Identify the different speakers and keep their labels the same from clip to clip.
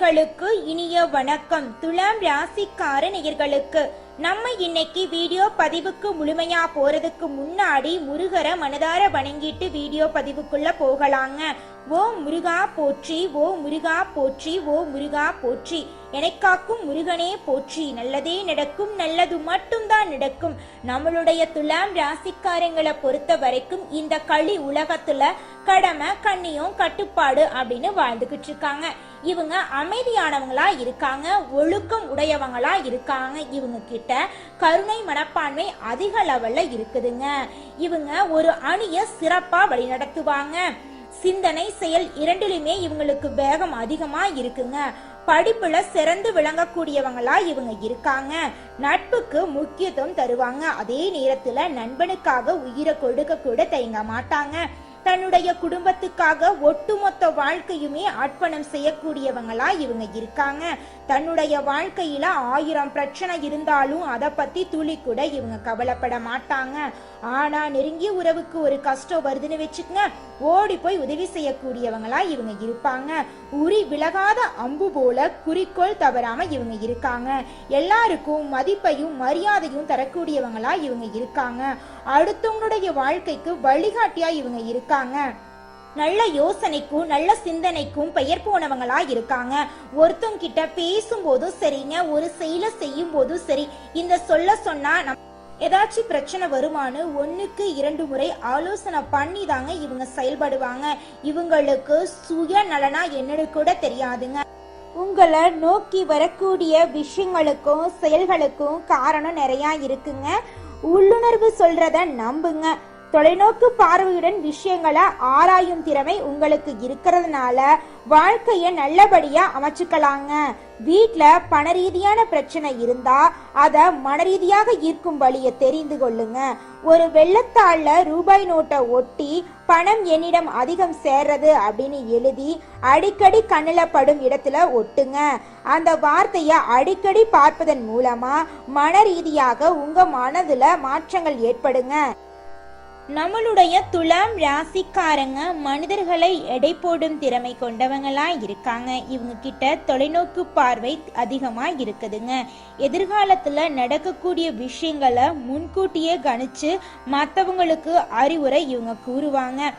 Speaker 1: நேயர்களுக்கு இனிய வணக்கம். துலாம் ராசிக்கார நேயர்களுக்கு நம்ம இன்னைக்கு வீடியோ பதிவுக்கு முழுமையா போறதுக்கு முன்னாடி முருகரை மனதார வணங்கிட்டு வீடியோ பதிவுக்குள்ள போகலாங்க. ஓ முருகா போற்றி, ஓ முருகா போற்றி, ஓ முருகா போற்றி, எனக்காக்கும் முருகனே போற்றி. நல்லதே நடக்கும், நல்லது மட்டும்தான் நடக்கும். நம்மளுடைய துலாம் ராசிக்காரங்களை பொறுத்த வரைக்கும் இந்த களி உலகத்துல கடமை கண்ணியம் கட்டுப்பாடு அப்படின்னு வாழ்ந்துகிட்டு இருக்காங்க. இவங்க அமைதியானவங்களா இருக்காங்க, ஒழுக்கம் உடையவங்களா இருக்காங்க. இவங்க கிட்ட கருணை மனப்பான்மை அதிக லெவல்ல இருக்குதுங்க. இவங்க ஒரு அணிய சிறப்பா வழிநடத்துவாங்க. சிந்தனை செயல் இரண்டிலுமே இவங்களுக்கு வேகம் அதிகமா இருக்குங்க. படிப்புல சிறந்து விளங்கக்கூடியவங்களா இவங்க இருக்காங்க. நட்புக்கு முக்கியத்துவம் தருவாங்க. அதே நேரத்துல நண்பனுக்காக உயிரை கொடுக்க கூட தயங்க மாட்டாங்க. தன்னுடைய குடும்பத்துக்காக ஒட்டுமொத்த வாழ்க்கையுமே அர்ப்பணம் செய்யக்கூடியவங்களா இவங்க இருக்காங்க. தன்னுடைய வாழ்க்கையில 1000 பிரச்சனை இருந்தாலும் அதை பத்தி துளி கூட இவங்க கவலைப்பட மாட்டாங்க. ஆனா நெருங்கிய உறவுக்கு ஒரு கஷ்டம் வருதுன்னு வச்சுக்கங்க, ஓடி போய் உதவி செய்யக்கூடியவங்களா இவங்க இருப்பாங்க. உரி விலகாத அம்பு போல குறிக்கோள் தவறாம இவங்க இருக்காங்க. எல்லாருக்கும் மதிப்பையும் மரியாதையும் தரக்கூடியவங்களா இவங்க இருக்காங்க. அடுத்தவங்களுடைய வாழ்க்கைக்கு வழிகாட்டியா இவங்க இருக்காங்க. நல்ல யோசனைக்கும் நல்ல சிந்தனைக்கும் பெயர் போனவங்களா இருக்காங்க. ஒருத்தவங்க கிட்ட பேசும்போதும் சரிங்க, ஒரு செயலை செய்யும் போதும் சரி, இந்த சொல்ல சொன்னா ஏதாச்சும் பிரச்சனை வருமானு 1க்கு 2 முறை ஆலோசனை பண்ணி தாங்க இவங்க செயல்படுவாங்க. இவங்களுக்கு சுய நலனா என்னன்னு கூட தெரியாதுங்க. உங்களை நோக்கி வரக்கூடிய விஷயங்களுக்கும் செயல்களுக்கும் காரணம் நிறைய இருக்குங்க. உள்ளுணர்வு சொல்றத நம்புங்க. தொலைநோக்கு பார்வையுடன் விஷயங்களை ஆராயும் திறமை உங்களுக்கு இருக்கிறதுனால வாழ்க்கைய நல்லபடியா அமைச்சுக்கலாங்க. வீட்டுல பண ரீதியான பிரச்சனை இருந்தா அத மனரீதியாக ஈர்க்கும் வழியை தெரிந்து கொள்ளுங்க. ஒரு வெள்ளத்தாள்ல ரூபாய் நோட்டை ஒட்டி பணம் என்னிடம் அதிகம் சேர்றது அப்படின்னு எழுதி அடிக்கடி கண்ணுல படும் இடத்துல ஒட்டுங்க. அந்த வார்த்தைய அடிக்கடி பார்ப்பதன் மூலமா மன ரீதியாக உங்க மனதுல மாற்றங்கள் ஏற்படுங்க. நம்மளுடைய துலாம் ராசிக்காரங்க மனிதர்களை எடை போடும் திறமை கொண்டவங்களா இருக்காங்க. இவங்க கிட்ட தொலைநோக்கு பார்வை அதிகமா இருக்குதுங்க. எதிர்காலத்துல நடக்கக்கூடிய விஷயங்களை முன்கூட்டியே கணிச்சு மற்றவங்களுக்கு அறிவுரை இவங்க கூறுவாங்க.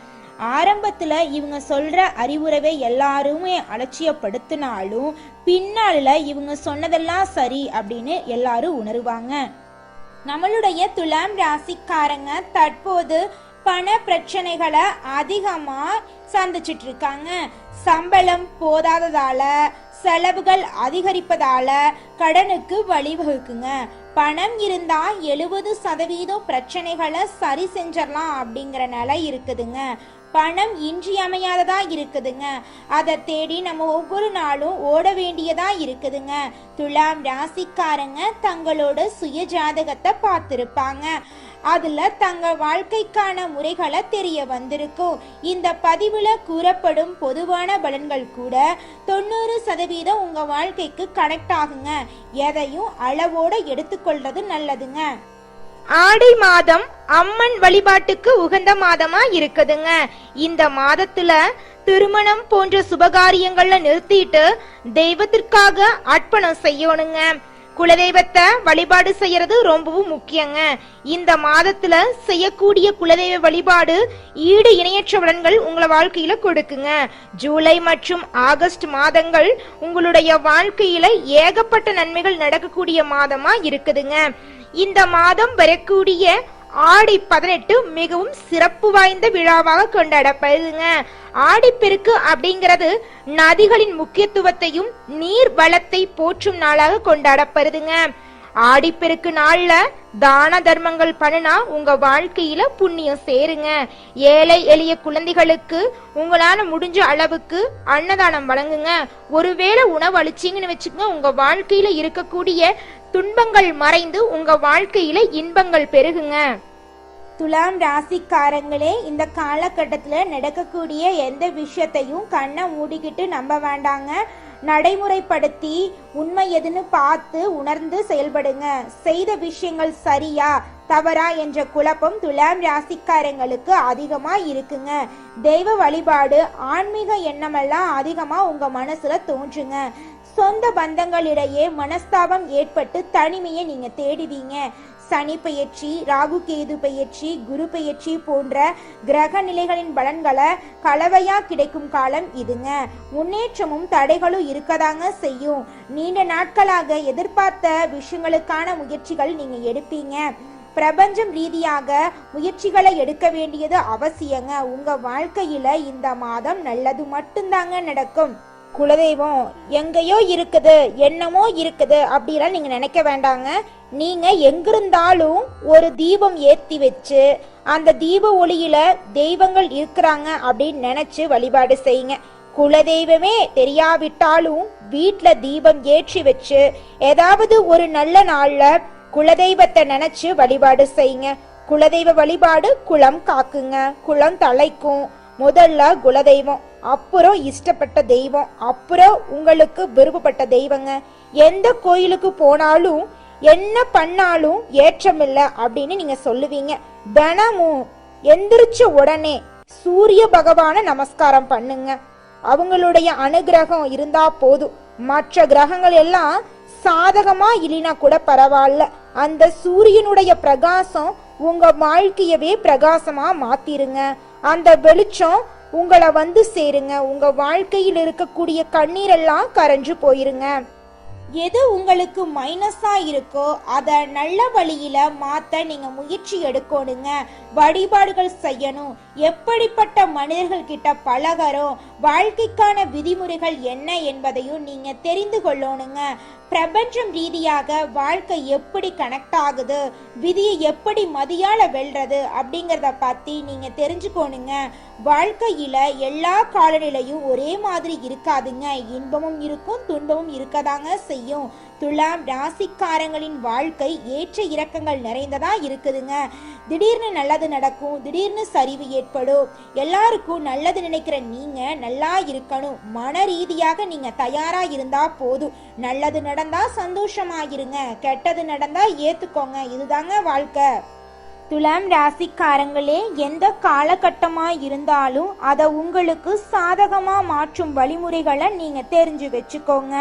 Speaker 1: ஆரம்பத்துல இவங்க சொல்ற அறிவுரைவை எல்லாருமே அலட்சியப்படுத்தினாலும் பின்னால இவங்க சொன்னதெல்லாம் சரி அப்படின்னு எல்லாரும் உணருவாங்க. நம்மளுடைய துலாம் ராசிக்காரங்க தற்போது பண பிரச்சனைகளை அதிகமா சந்திச்சிட்டு இருக்காங்க. சம்பளம் போதாததால செலவுகள் அதிகரிப்பதால கடனுக்கு வழிவகுக்குங்க. பணம் இருந்தா 70% பிரச்சனைகளை சரி செஞ்சிடலாம் அப்படிங்கிற நிலை இருக்குதுங்க. பணம் இன்றியமையாததா இருக்குதுங்க. அதை தேடி நம்ம ஒவ்வொரு நாளும் ஓட வேண்டியதா இருக்குதுங்க. துலாம் ராசிக்காரங்க தங்களோட சுய ஜாதகத்தை பார்த்திருப்பாங்க. அதுல தங்க வாழ்க்கைக்கான முறைகளை தெரிய வந்திருக்கும். இந்த பதிவுல கூறப்படும் பொதுவான பலன்கள் கூட 90% உங்க வாழ்க்கைக்கு கனெக்ட் ஆகுங்க. எதையும் அளவோட எடுத்துக்கொள்றது நல்லதுங்க. ஆடி மாதம் அம்மன் வழிபாட்டுக்கு உகந்த மாதமா இருக்குதுங்க. இந்த மாதத்துல திருமணம் போன்ற சுபகாரியங்கள்ல நிறுத்திட்டு தெய்வத்திற்காக அர்ப்பணம் செய்யணுங்க. குலதெய்வத்தை வழிபாடு செய்யறது ரொம்பவும் முக்கியங்க. இந்த மாதத்துல செய்யக்கூடிய குலதெய்வ வழிபாடு ஈடு இணையற்ற பலன்கள் உங்களை வாழ்க்கையில கொடுக்குங்க. ஜூலை மற்றும் ஆகஸ்ட் மாதங்கள் உங்களுடைய வாழ்க்கையில ஏகப்பட்ட நன்மைகள் நடக்கக்கூடிய மாதமா இருக்குதுங்க. இந்த மாதம் வரக்கூடிய ஆடி 18 மிகவும் சிறப்பு வாய்ந்த விழாவாக கொண்டாடப்படுதுங்க. ஆடிப்பெருக்கு அப்படிங்கிறது நதிகளின் முக்கியத்துவத்தையும் நீர் வளத்தை போற்றும் நாளாக கொண்டாடப்படுதுங்க. ஆடிப்பெருக்கு நாள்ல தான தர்மங்கள் பண்ணினா உங்க வாழ்க்கையில புண்ணியம் சேருங்க. ஏழை எளிய குழந்தைகளுக்கு உங்களால முடிஞ்ச அளவுக்கு அன்னதானம் வழங்குங்க. ஒருவேளை உணவு அளிச்சிங்கன்னு வச்சுக்கோங்க, உங்க வாழ்க்கையில இருக்கக்கூடிய துன்பங்கள் மறைந்து உங்க வாழ்க்கையில இன்பங்கள் பெருகுங்க. துலாம் ராசிக்காரங்களே, இந்த காலகட்டத்துல நடக்கக்கூடிய எந்த விஷயத்தையும் கண்ணை மூடிக்கிட்டு நம்ப வேண்டாங்க. நடைமுறைப்படுத்தி உண்மை எதுன்னு பார்த்து உணர்ந்து செயல்படுங்க. செய்த விஷயங்கள் சரியா தவறா என்ற குழப்பம் துலாம் ராசிக்காரங்களுக்கு அதிகமா இருக்குங்க. தெய்வ வழிபாடு, ஆன்மீக எண்ணமெல்லாம் அதிகமா உங்க மனசுல தோன்றுங்க. சொந்த பந்தங்களிடையே மனஸ்தாபம் ஏற்பட்டு தனிமையை நீங்க தேடுவீங்க. சனி பெயர்ச்சி, ராகு கேது பெயர்ச்சி, குரு பெயர்ச்சி போன்ற கிரக நிலைகளின் பலன்களை கலவையா கிடைக்கும் காலம் இதுங்க. முன்னேற்றமும் தடைகளும் இருக்கதாங்க செய்யும். நீண்ட நாட்களாக எதிர்பார்த்த விஷயங்களுக்கான முயற்சிகள் நீங்க எடுப்பீங்க. பிரபஞ்சம் ரீதியாக முயற்சிகளை எடுக்க வேண்டியது அவசியங்க. உங்க வாழ்க்கையில இந்த மாதம் நல்லது மட்டும்தாங்க நடக்கும். குலதெய்வம் எங்கேயோ இருக்குது, என்னமோ இருக்குது அப்படிலாம் நீங்க நினைக்க வேண்டாங்க. நீங்க எங்கிருந்தாலும் ஒரு தீபம் ஏத்தி வச்சு அந்த தீப ஒளியில தெய்வங்கள் இருக்கிறாங்க அப்படின்னு நினைச்சு வழிபாடு செய்யுங்க. குலதெய்வமே தெரியாவிட்டாலும் வீட்டுல தீபம் ஏற்றி வச்சு ஏதாவது ஒரு நல்ல நாள்ல குலதெய்வத்தை நினைச்சு வழிபாடு செய்யுங்க. குலதெய்வ வழிபாடு குலம் காக்குங்க, குலம் தலைக்கும். முதல்ல குலதெய்வம், அப்புறம் இஷ்டப்பட்ட தெய்வம், அப்புறம் உங்களுக்கு விருப்பப்பட்ட தெய்வங்க. எந்த கோயிலுக்கு போனாலும் என்ன பண்ணாலும் ஏற்றமில்லை அப்படின்னு நீங்க சொல்லுவீங்க. தினமும் எந்திரிச்ச உடனே சூரிய பகவான நமஸ்காரம் பண்ணுங்க. அவங்களுடைய அனுகிரகம் இருந்தா போதும். மற்ற கிரகங்கள் எல்லாம் சாதகமா இல்லைனா கூட பரவாயில்ல, அந்த சூரியனுடைய பிரகாசம் உங்க வாழ்க்கையவே பிரகாசமா மாத்திருங்க. அந்த வெளிச்சம் உங்களை வந்து சேருங்க. உங்க வாழ்க்கையில் இருக்கக்கூடிய கண்ணீரெல்லாம் கரைஞ்சு போயிருங்க. எது உங்களுக்கு மைனஸா இருக்கோ அதை நல்ல வழியில மாத்த நீங்க முயற்சி எடுக்கணுங்க. வழிபாடுகள் செய்யணும். எப்படிப்பட்ட மனிதர்கள் கிட்ட பழகிறோம், வாழ்க்கைக்கான விதிமுறைகள் என்ன என்பதையும் நீங்க தெரிந்து கொள்ளணுங்க. பிரபஞ்சம் ரீதியாக வாழ்க்கை எப்படி கனெக்ட் ஆகுது, விதியை எப்படி மதியால வெல்றது அப்படிங்கிறத பத்தி நீங்க தெரிஞ்சுக்கோணுங்க. வாழ்க்கையில எல்லா காலநிலையும் ஒரே மாதிரி இருக்காதுங்க. இன்பமும் இருக்கும், துன்பமும் இருக்கதாங்க செய்யும். துலாம் ராசிக்காரங்களின் வாழ்க்கை ஏற்ற இறக்கங்கள் நிறைந்ததா இருக்குதுங்க. திடீர்னு நல்லது நடக்கும், திடீர்னு சரிவு ஏற்படும். எல்லாருக்கும் நல்லது நினைக்கிற நீங்க நல்லா இருக்கணும். மன ரீதியாக நீங்க தயாரா இருந்தா போதும். நல்லது நடந்தா சந்தோஷமாயிருங்க, கெட்டது நடந்தா ஏத்துக்கோங்க. இதுதாங்க வாழ்க்கை. துலாம் ராசிக்காரங்களே, எந்த காலகட்டமா இருந்தாலும் அதை உங்களுக்கு சாதகமா மாற்றும் வழிமுறைகளை நீங்க தெரிஞ்சு வச்சுக்கோங்க.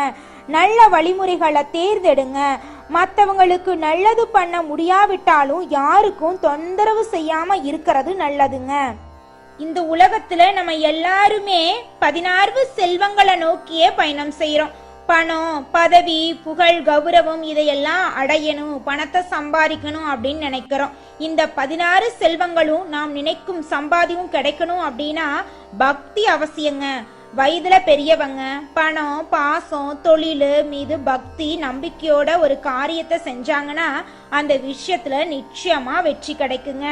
Speaker 1: நல்ல வழிமுறைகளை தேர்ந்தெடுங்க. மற்றவங்களுக்கு நல்லது பண்ண முடியாவிட்டாலும் யாருக்கும் தொந்தரவு செய்யாம இருக்கிறது நல்லதுங்க. இந்த உலகத்துல நம்ம எல்லாருமே 16 செல்வங்களை நோக்கியே பயணம் செய்யறோம். பணம், பதவி, புகழ், கௌரவம் இதையெல்லாம் அடையணும், பணத்தை சம்பாதிக்கணும் அப்படின்னு நினைக்கிறோம். இந்த 16 செல்வங்களும் நாம் நினைக்கும் சம்பாதியும் கிடைக்கணும் அப்படின்னா பக்தி அவசியங்க. வயதுல பெரியவங்க பணம், பாசம், தொழில் மீது பக்தி நம்பிக்கையோட ஒரு காரியத்தை செஞ்சாங்கன்னா அந்த விஷயத்துல நிச்சயமா வெற்றி கிடைக்குங்க.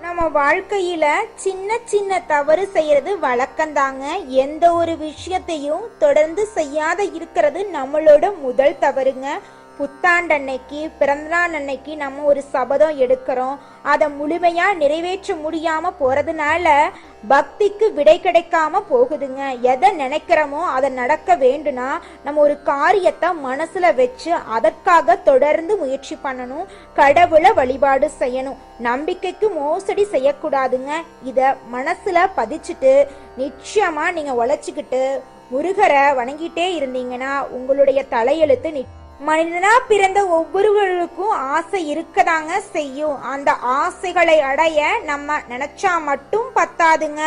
Speaker 1: நம்ம வாழ்க்கையில சின்ன சின்ன தவறு செய்யறது வழக்கம்தாங்க. எந்த ஒரு விஷயத்தையும் தொடர்ந்து செய்யாத இருக்கிறது நம்மளோட முதல் தவறுங்க. புத்தாண்டு அன்னைக்கு, பிறந்தநாள் அன்னைக்கு நம்ம ஒரு சபதம் எடுக்கிறோம். அதை முழுமையா நிறைவேற்ற முடியாம போறதுனால பக்திக்கு விடை கிடைக்காம போகுதுங்க. எதை நினைக்கிறோமோ அதை நடக்க வேண்டும்னா நம்ம ஒரு காரியத்தை மனசுல வச்சு அதற்காக தொடர்ந்து முயற்சி பண்ணணும். கடவுளை வழிபாடு செய்யணும். நம்பிக்கைக்கு மோசடி செய்யக்கூடாதுங்க. இத மனசுல பதிச்சுட்டு நிச்சயமா நீங்க உழைச்சிக்கிட்டு முருகரை வணங்கிட்டே இருந்தீங்கன்னா உங்களுடைய தலையெழுத்து மனிதனா பிறந்த ஒவ்வொருவருக்கும் ஆசை இருக்கதாங்க செய்யும். அந்த ஆசைகளை அடைய நம்ம நினைச்சா மட்டும் பத்தாதுங்க.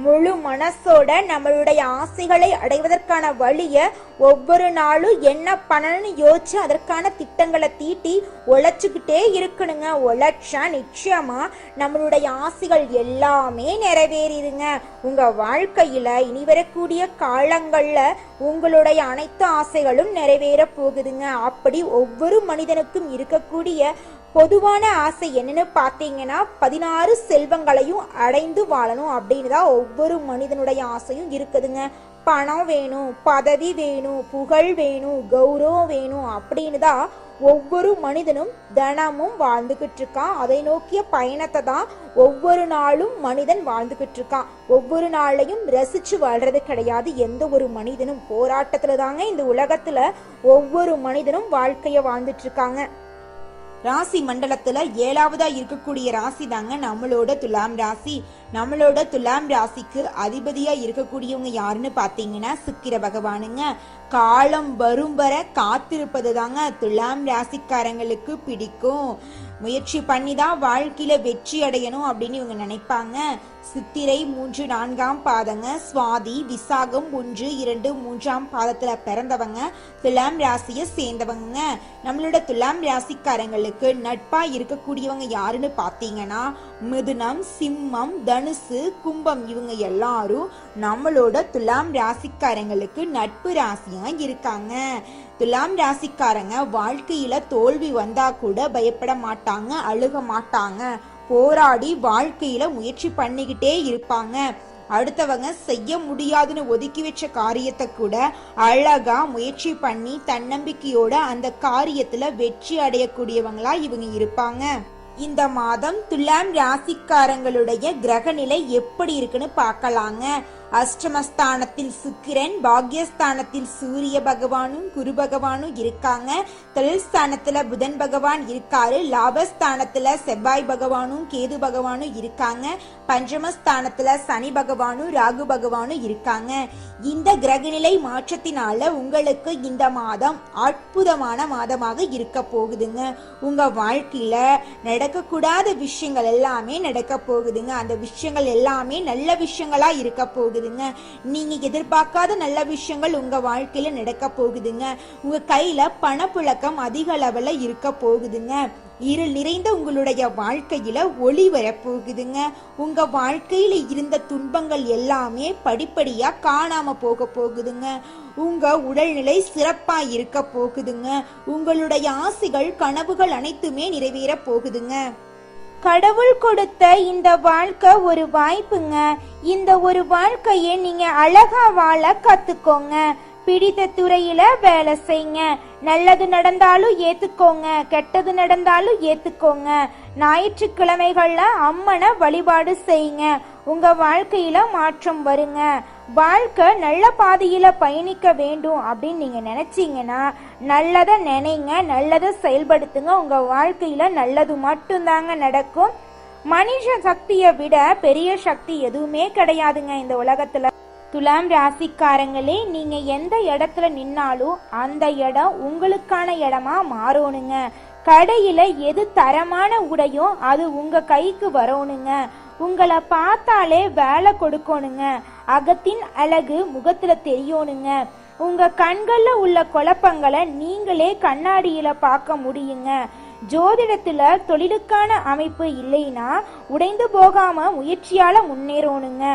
Speaker 1: முழு மனசோட நம்மளுடைய ஆசைகளை அடைவதற்கான வழிய ஒவ்வொரு நாளும் என்ன பண்ணணும்னு யோசிச்சு அதற்கான திட்டங்களை தீட்டி உழைச்சுக்கிட்டே இருக்கணுங்க. உழைச்சா நிச்சயமா நம்மளுடைய ஆசைகள் எல்லாமே நிறைவேறிடுங்க. உங்க வாழ்க்கையில இனி வரக்கூடிய காலங்கள்ல உங்களுடைய அனைத்து ஆசைகளும் நிறைவேற போகுதுங்க. அப்படி ஒவ்வொரு மனிதனுக்கும் இருக்கக்கூடிய பொதுவான ஆசை என்னன்னு பார்த்தீங்கன்னா 16 செல்வங்களையும் அடைந்து வாழணும் அப்படின்னு தான் ஒவ்வொரு மனிதனுடைய ஆசையும் இருக்குதுங்க. பணம் வேணும், பதவி வேணும், புகழ் வேணும், கௌரவம் வேணும் அப்படின்னு தான் ஒவ்வொரு மனிதனும் தினமும் வாழ்ந்துகிட்டு இருக்கான். அதை நோக்கிய பயணத்தை தான் ஒவ்வொரு நாளும் மனிதன் வாழ்ந்துகிட்டு இருக்கான். ஒவ்வொரு நாளையும் ரசிச்சு வாழ்றது கிடையாது எந்த ஒரு மனிதனும். போராட்டத்துல தாங்க இந்த உலகத்துல ஒவ்வொரு மனிதனும் வாழ்க்கைய வாழ்ந்துட்டு இருக்காங்க. ராசி மண்டலத்துல 7வதா இருக்கக்கூடிய ராசி தாங்க நம்மளோட துலாம் ராசி. நம்மளோட துலாம் ராசிக்கு அதிபதியா இருக்கக்கூடியவங்க யாருன்னு பாத்தீங்கன்னா சுக்கிர பகவானுங்க. காலம் வரும் வர காத்திருப்பது தாங்க துலாம் ராசிக்காரங்களுக்கு பிடிக்கும். முயற்சி பண்ணி தான் வாழ்க்கையில வெற்றி அடையணும் அப்படின்னு இவங்க நினைப்பாங்க. சித்திரை 3, 4ஆம் பாதங்க, சுவாதி, விசாகம் 1, 2, 3ஆம் பாதத்துல பிறந்தவங்க துலாம் ராசியை சேர்ந்தவங்க. நம்மளோட துலாம் ராசிக்காரங்களுக்கு நட்பா இருக்கக்கூடியவங்க யாருன்னு பாத்தீங்கன்னா மிதுனம், சிம்மம், தனுசு, கும்பம். இவங்க எல்லாரும் நம்மளோட துலாம் ராசிக்காரங்களுக்கு நட்பு ராசியா இருக்காங்க. துலாம் ராசிக்காரங்க வாழ்க்கையில தோல்வி வந்தா கூட பயப்பட மாட்டாங்க, அழுக மாட்டாங்க. போராடி வாழ்க்கையில முயற்சி பண்ணிக்கிட்டே இருப்பாங்க. அடுத்தவங்க செய்ய முடியாதுன்னு ஒதுக்கி வச்ச காரியத்தை கூட அழகா முயற்சி பண்ணி தன்னம்பிக்கையோட அந்த காரியத்துல வெற்றி அடையக்கூடியவங்களா இவங்க இருப்பாங்க. இந்த மாதம் துலாம் ராசிக்காரங்களுடைய கிரக நிலை எப்படி இருக்குன்னு பார்க்கலாங்க. அஷ்டமஸ்தானத்தில் சுக்கிரன், பாக்யஸ்தானத்தில் சூரிய பகவானும் குரு பகவானும் இருக்காங்க. தொழில் ஸ்தானத்துல புதன் பகவான் இருக்காரு. லாபஸ்தானத்துல செவ்வாய் பகவானும் கேது பகவானும் இருக்காங்க. பஞ்சமஸ்தானத்துல சனி பகவானும் ராகு பகவானும் இருக்காங்க. இந்த கிரகநிலை மாற்றத்தினால உங்களுக்கு இந்த மாதம் அற்புதமான மாதமாக இருக்க போகுதுங்க. உங்க வாழ்க்கையில நடக்கக்கூடாத விஷயங்கள் எல்லாமே நடக்க போகுதுங்க. அந்த விஷயங்கள் எல்லாமே நல்ல விஷயங்களா இருக்க போகுதுங்க. நீங்க எதிர்பார்க்காத நல்ல விஷயங்கள் உங்க வாழ்க்கையில நடக்க போகுதுங்க. உங்க கையில பணப்புழக்கம் அதிக அளவுல இருக்க போகுதுங்க. இருள் நிறைந்த உங்களுடைய வாழ்க்கையில ஒளி வரப்போகுதுங்க. உங்க வாழ்க்கையில இருந்த துன்பங்கள் எல்லாமே படிப்படியா காணாம போக போகுதுங்க. உங்க உடல்நிலை சிறப்பா இருக்க போகுதுங்க. உங்களுடைய ஆசைகள், கனவுகள் அனைத்துமே நிறைவேற போகுதுங்க. கடவுள் கொடுத்த இந்த வாழ்க்கை ஒரு வாய்ப்புங்க. இந்த ஒரு வாழ்க்கையை நீங்க அழகா வாழ கத்துக்கோங்க. பிடித்த துறையில வேலை செய்யுங்க. நல்லது நடந்தாலும் ஏத்துக்கோங்க, கெட்டது நடந்தாலும் ஏத்துக்கோங்க. ஞாயிற்றுக்கிழமைகள்ல அம்மனை வழிபாடு செய்யுங்க. உங்க வாழ்க்கையில மாற்றம் வருங்க. வாழ்க்கை நல்ல பாதையில பயணிக்க வேண்டும் அப்படின்னு நீங்க நினைச்சீங்கன்னா நல்லதை நினைங்க, நல்லதை செயல்படுத்துங்க. உங்க வாழ்க்கையில நல்லது மட்டும்தாங்க நடக்கும். மனுஷ சக்தியை விட பெரிய சக்தி எதுவுமே கிடையாதுங்க இந்த உலகத்துல. துலாம் ராசிக்காரங்களே, நீங்க எந்த இடத்துல நின்னாலும் அந்த இடம் உங்களுக்கான இடமா மாறணுங்க. கடையில எது தரமான உடையோ அது உங்க கைக்கு வரணுங்க. உங்களை பார்த்தாலே வேலை கொடுக்கணுங்க. அகத்தின் அழகு முகத்துல தெரியணுங்க. உங்க கண்கள்ல உள்ள குழப்பங்களை நீங்களே கண்ணாடியில பார்க்க முடியுங்க. ஜோதிடத்துல தொழிலுக்கான அமைப்பு இல்லைன்னா உடைந்து போகாம முயற்சியால முன்னேறணுங்க.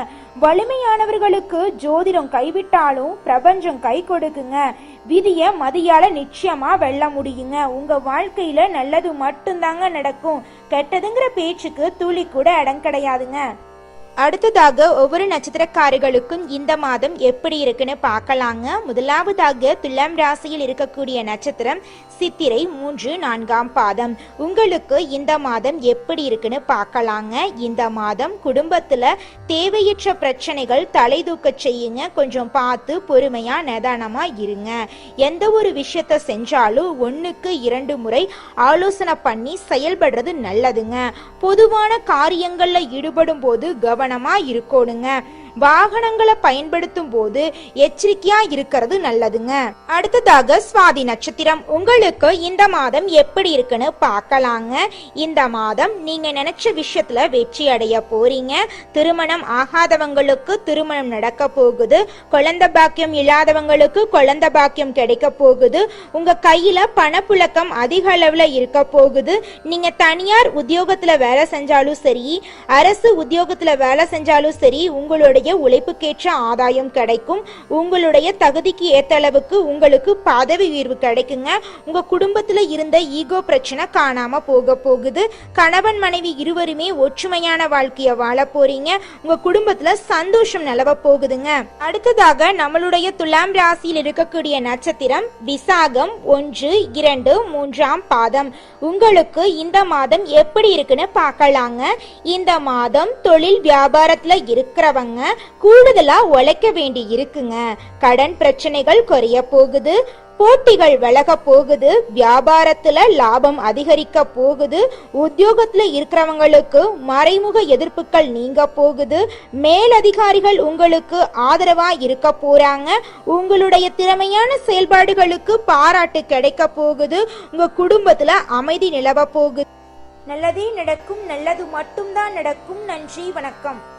Speaker 1: வலிமையானவர்களுக்கு ஜோதிடம் கைவிட்டாலும் பிரபஞ்சம் கை கொடுக்குங்க. விதிய மதியால நிச்சயமா வெல்ல முடியுங்க. உங்க வாழ்க்கையில நல்லது மட்டும்தாங்க நடக்கும். கெட்டதுங்கிற பேச்சுக்கு துளி கூட இடம் கிடையாதுங்க. அடுத்ததாக ஒவ்வொரு நட்சத்திரக்காரர்களுக்கும் இந்த மாதம் எப்படி இருக்குன்னு பார்க்கலாங்க. முதலாவதாக துலாம் ராசியில் இருக்கக்கூடிய நட்சத்திரம் சித்திரை 3, 4ஆம் பாதம். உங்களுக்கு இந்த மாதம் எப்படி இருக்குன்னு பார்க்கலாங்க. இந்த மாதம் குடும்பத்துல தேவையற்ற பிரச்சனைகள் தலை தூக்க செய்யுங்க. கொஞ்சம் பார்த்து பொறுமையா நிதானமா இருங்க. எந்த ஒரு விஷயத்த செஞ்சாலும் 1க்கு 2 முறை ஆலோசனை பண்ணி செயல்படுறது நல்லதுங்க. பொதுவான காரியங்கள்ல ஈடுபடும் போது கவனமா இருக்கணுங்க. வாகனங்களை பயன்படுத்தும் போது எச்சரிக்கையா இருக்கிறது நல்லதுங்க. அடுத்ததாக சுவாதி நட்சத்திரம். உங்களுக்கு இந்த மாதம் எப்படி இருக்குன்னு பார்க்கலாங்க. இந்த மாதம் நீங்க நினைச்ச விஷயத்துல வெற்றி அடைய போறீங்க. திருமணம் ஆகாதவங்களுக்கு திருமணம் நடக்க போகுது. குழந்தை பாக்கியம் இல்லாதவங்களுக்கு குழந்தை பாக்கியம் கிடைக்க போகுது. உங்க கையில பணப்புழக்கம் அதிக அளவுல இருக்க போகுது. நீங்க தனியார் உத்தியோகத்துல வேலை செஞ்சாலும் சரி, அரசு உத்தியோகத்துல வேலை செஞ்சாலும் சரி, உங்களுடைய உழைப்புக்கேற்ற ஆதாயம் கிடைக்கும். உங்களுடைய தகுதிக்கு ஏத்த அளவுக்கு உங்களுக்கு பதவி உயர்வு கிடைக்குங்க. உங்க குடும்பத்துல இருந்த ஈகோ பிரச்சனை காணாம போக போகுது. கணவன் மனைவி இருவருமே ஒற்றுமையான வாழ்க்கைய வாழ போறீங்க. உங்க குடும்பத்துல சந்தோஷம் நிலவ போகுதுங்க. அடுத்ததாக நம்மளுடைய துலாம் ராசியில் இருக்கக்கூடிய நட்சத்திரம் விசாகம் 1, 2, 3ஆம் பாதம். உங்களுக்கு இந்த மாதம் எப்படி இருக்குன்னு பார்க்கலாங்க. இந்த மாதம் தொழில் வியாபாரத்துல இருக்கிறவங்க கூடுதலா உழைக்க வேண்டி இருக்குங்க. கடன் பிரச்சனைகள் குறைய போகுது, போட்டிகள் விலக போகுது, வியாபாரத்துல லாபம் அதிகரிக்க போகுது, உத்தியோகத்துல இருக்கிறவங்களுக்கு மறைமுக எதிர்ப்புகள் நீங்க போகுது, மேலதிகாரிகள் உங்களுக்கு ஆதரவா இருக்க போறாங்க, உங்களுடைய திறமையான செயல்பாடுகளுக்கு பாராட்டு கிடைக்க போகுது, உங்க குடும்பத்துல அமைதி நிலவ போகுது. நல்லதே நடக்கும், நல்லது மட்டும்தான் நடக்கும். நன்றி, வணக்கம்.